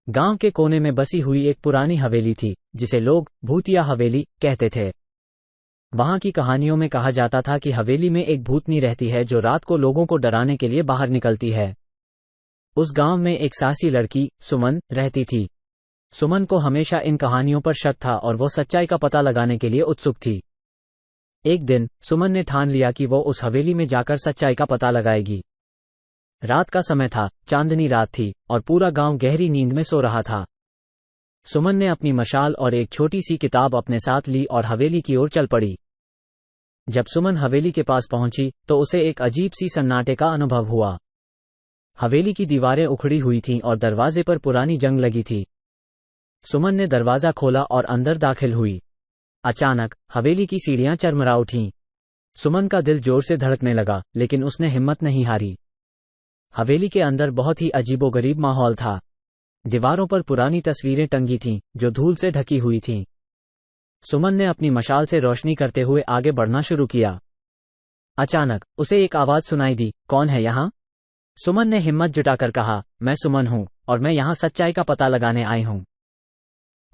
गांव के कोने में बसी हुई एक पुरानी हवेली थी, जिसे लोग भूतिया हवेली कहते थे। वहां की कहानियों में कहा जाता था कि हवेली में एक भूतनी रहती है जो रात को लोगों को डराने के लिए बाहर निकलती है। उस गांव में एक सासी लड़की सुमन रहती थी। सुमन को हमेशा इन कहानियों पर शक था और वो सच्चाई का पता लगाने के लिए उत्सुक थी। एक दिन सुमन ने ठान लिया कि वो उस हवेली में जाकर सच्चाई का पता लगाएगी। रात का समय था, चांदनी रात थी और पूरा गांव गहरी नींद में सो रहा था। सुमन ने अपनी मशाल और एक छोटी सी किताब अपने साथ ली और हवेली की ओर चल पड़ी। जब सुमन हवेली के पास पहुंची तो उसे एक अजीब सी सन्नाटे का अनुभव हुआ। हवेली की दीवारें उखड़ी हुई थीं और दरवाजे पर पुरानी जंग लगी थी। सुमन ने दरवाजा खोला और अंदर दाखिल हुई। अचानक हवेली की सीढ़ियां चरमरा उठीं। सुमन का दिल जोर से धड़कने लगा, लेकिन उसने हिम्मत नहीं हारी। हवेली के अंदर बहुत ही अजीबोगरीब माहौल था। दीवारों पर पुरानी तस्वीरें टंगी थीं, जो धूल से ढकी हुई थीं। सुमन ने अपनी मशाल से रोशनी करते हुए आगे बढ़ना शुरू किया। अचानक उसे एक आवाज सुनाई दी, कौन है यहाँ? सुमन ने हिम्मत जुटाकर कहा, मैं सुमन हूँ और मैं यहाँ सच्चाई का पता लगाने आई हूँ।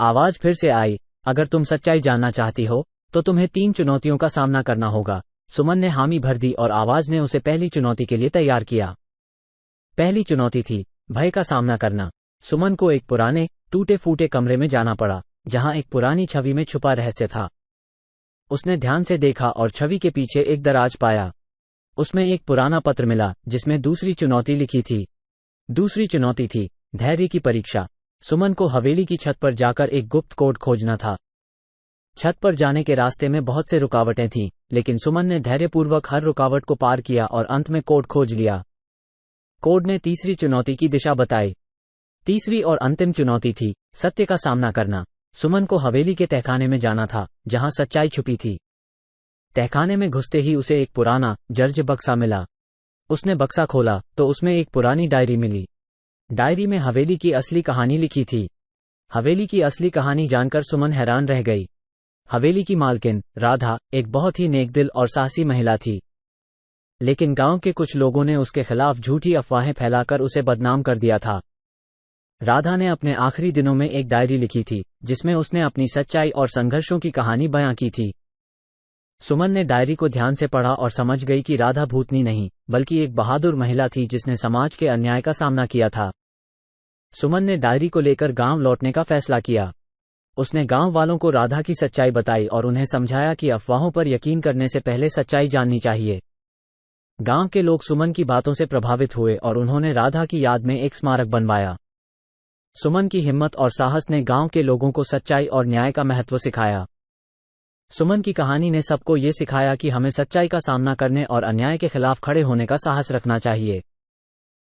आवाज फिर से आई, अगर तुम सच्चाई जानना चाहती हो तो तुम्हें 3 चुनौतियों का सामना करना होगा। सुमन ने हामी भर दी और आवाज ने उसे पहली चुनौती के लिए तैयार किया। पहली चुनौती थी भय का सामना करना। सुमन को एक पुराने टूटे फूटे कमरे में जाना पड़ा, जहां एक पुरानी छवि में छुपा रहस्य था। उसने ध्यान से देखा और छवि के पीछे एक दराज पाया। उसमें एक पुराना पत्र मिला जिसमें दूसरी चुनौती लिखी थी। दूसरी चुनौती थी धैर्य की परीक्षा। सुमन को हवेली की छत पर जाकर एक गुप्त कोड खोजना था। छत पर जाने के रास्ते में बहुत से रुकावटें थीं, लेकिन सुमन ने धैर्यपूर्वक हर रुकावट को पार किया और अंत में कोड खोज लिया। कोड ने तीसरी चुनौती की दिशा बताई। तीसरी और अंतिम चुनौती थी सत्य का सामना करना। सुमन को हवेली के तहखाने में जाना था, जहां सच्चाई छुपी थी। तहखाने में घुसते ही उसे एक पुराना जर्ज बक्सा मिला। उसने बक्सा खोला तो उसमें एक पुरानी डायरी मिली। डायरी में हवेली की असली कहानी लिखी थी। हवेली की असली कहानी जानकर सुमन हैरान रह गई। हवेली की मालकिन राधा एक बहुत ही नेकदिल और साहसी महिला थी, लेकिन गांव के कुछ लोगों ने उसके खिलाफ झूठी अफवाहें फैलाकर उसे बदनाम कर दिया था। राधा ने अपने आखिरी दिनों में एक डायरी लिखी थी, जिसमें उसने अपनी सच्चाई और संघर्षों की कहानी बयां की थी। सुमन ने डायरी को ध्यान से पढ़ा और समझ गई कि राधा भूतनी नहीं, बल्कि एक बहादुर महिला थी जिसने समाज के अन्याय का सामना किया था। सुमन ने डायरी को लेकर गांव लौटने का फैसला किया। उसने गांव वालों को राधा की सच्चाई बताई और उन्हें समझाया कि अफवाहों पर यकीन करने से पहले सच्चाई जाननी चाहिए। गांव के लोग सुमन की बातों से प्रभावित हुए और उन्होंने राधा की याद में एक स्मारक बनवाया। सुमन की हिम्मत और साहस ने गांव के लोगों को सच्चाई और न्याय का महत्व सिखाया। सुमन की कहानी ने सबको ये सिखाया कि हमें सच्चाई का सामना करने और अन्याय के खिलाफ खड़े होने का साहस रखना चाहिए।